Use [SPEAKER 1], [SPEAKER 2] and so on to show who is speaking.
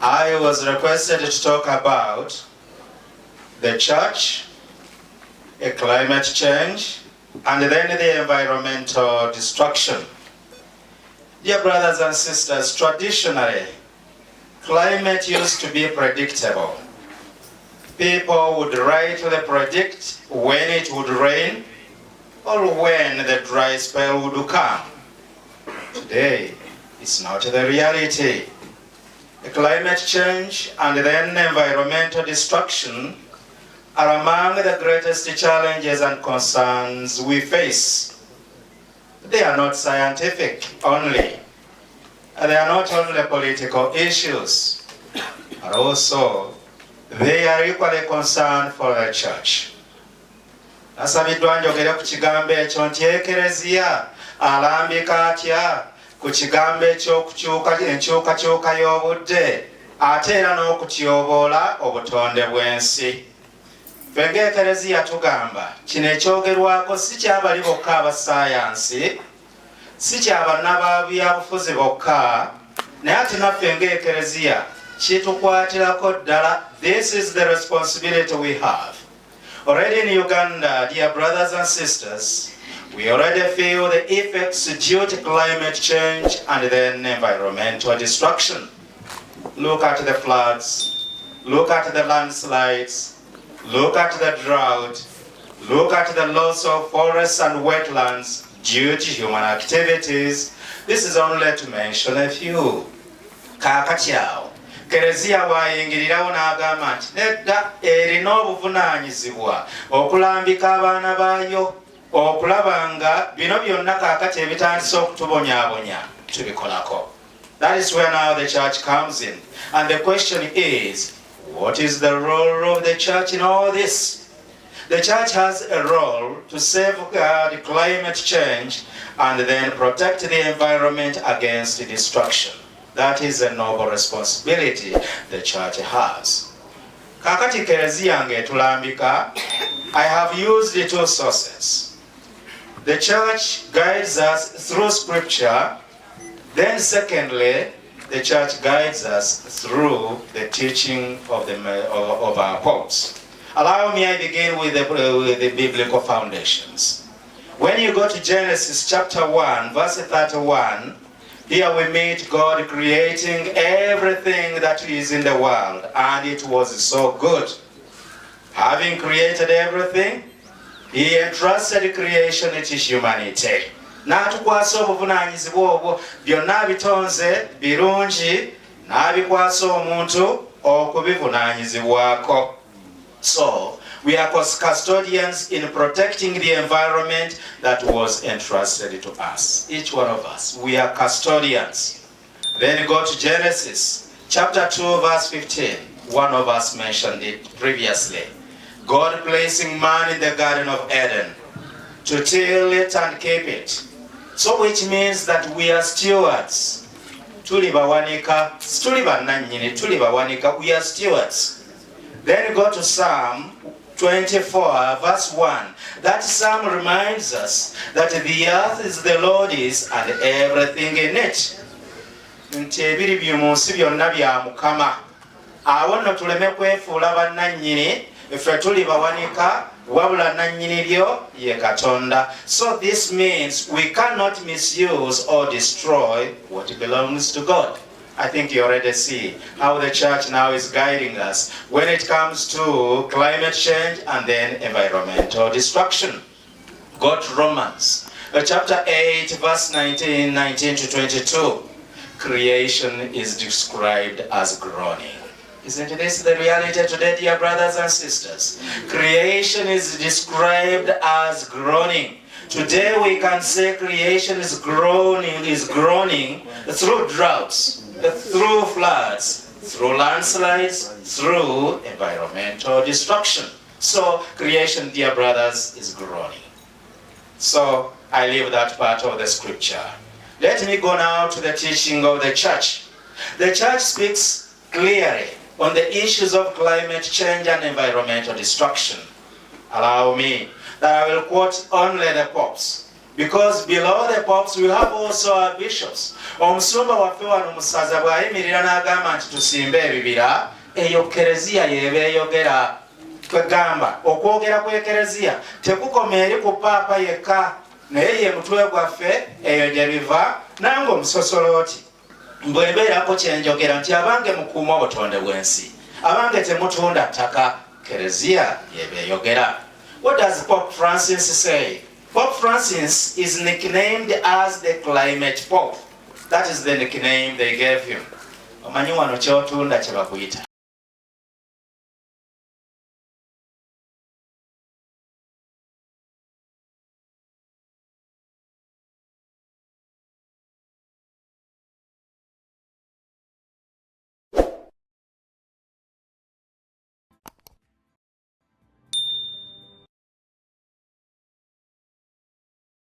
[SPEAKER 1] I was requested to talk about the church, climate change, and then the environmental destruction. Dear brothers and sisters, traditionally, climate used to be predictable. People would rightly predict when it would rain or when the dry spell would come. Today, it's not the reality. The climate change and then environmental destruction are among the greatest challenges and concerns we face. They are not scientific only. They are not only political issues, but also they are equally concerned for the church. Nasabiddwa njogere ku kigambo ekyo nti ekereziya alambika atya ku kigambo enkyukakyuka y'obudde ate era n'okutyoboola obutonde bw'ensi. Ffe ng'ekereziya tugamba kino ekyogerwako si kyabali bokka abasayansi, si kyabannababyabufuzi bokka, naye ate naffe ng'ekereziya kitukwatirako ddala. This is the responsibility we have. Already in Uganda, dear brothers and sisters, we already feel the effects due to climate change and then environmental destruction. Look at the floods, look at the landslides, look at the drought, look at the loss of forests and wetlands due to human activities. This is only to mention a few. Kakatiao. Kereziya bw'ayingirirawo n'agamba nti nedda erina obuvunaanyizibwa okulambika abaana baayo okulaba nga bino byonna kaakati ebitandise okutubonyaabonya tubikolako. That is where now the church comes in. And the question is, what is the role of the church in all this? The church has a role to safeguard climate change and then protect the environment against destruction. That is a noble responsibility the church has. Kakati kereziya ng'etulambika, I have used the two sources. The church guides us through scripture. Then secondly, the church guides us through the teaching of our popes. Allow me, I begin with the biblical foundations. When you go to Genesis chapter 1, verse 31, here we meet God creating everything that is in the world, and it was so good. Having created everything, He entrusted creation to humanity. N'atukwasa obuvunaanyizibwa obwo, byonna bitonze birungi, n'abikwasa omuntu okubivunaanyizibwako. So, we are custodians in protecting the environment that was entrusted to us. Each one of us, we are custodians. Then go to Genesis chapter 2 verse 15. One of us mentioned it previously. God placing man in the Garden of Eden to till it and keep it. So which means that we are stewards. Tuli bawanika, tuli bannannyini, tuli bawanika, we are stewards. Then go to Psalm 24 verse 1. That psalm reminds us that the earth is the Lord's and everything in it. Nti ebiri mu nsi byonna bya Mukama. Awo nno tuleme kwefuula bannannyini, ffe tuli bawanika, wabula nannyini byo ye Katonda. So this means we cannot misuse or destroy what belongs to God. I think you already see how the church now is guiding us when it comes to climate change and then environmental destruction. Go to Romans chapter 8 verse 19 to 22. Creation is described as groaning. Isn't this the reality today, dear brothers and sisters? Creation is described as groaning. Today we can say creation is groaning through droughts, through floods, through landslides, through environmental destruction. So creation, dear brothers, is groaning. So I leave that part of the scripture. Let me go now to the teaching of the church. The church speaks clearly on the issues of climate change and environmental destruction. Allow me that I will quote only the popes. because below the popes we have also our bishops. Omusumba waffe wano musaza bw'ayimirira n'agamba nti tusimbe ebibira, eyo kereziya y'eba eyogera. Twegamba okwogera kw'ekereziya tekukoma eri ku paapa yekka, naye ye mutwe gwaffe, eyo gye biva. Nange omusosolooti bw'ebeerako kyenjogera nti abange mukuuma obutonde bw'ensi, abange temutunda ttaka, kereziya y'eba eyogera. What does Pope Francis say? Pope Francis is nicknamed as the climate pope. That is the nickname they gave him. Omanyi wano kyotunda kye bakuyita.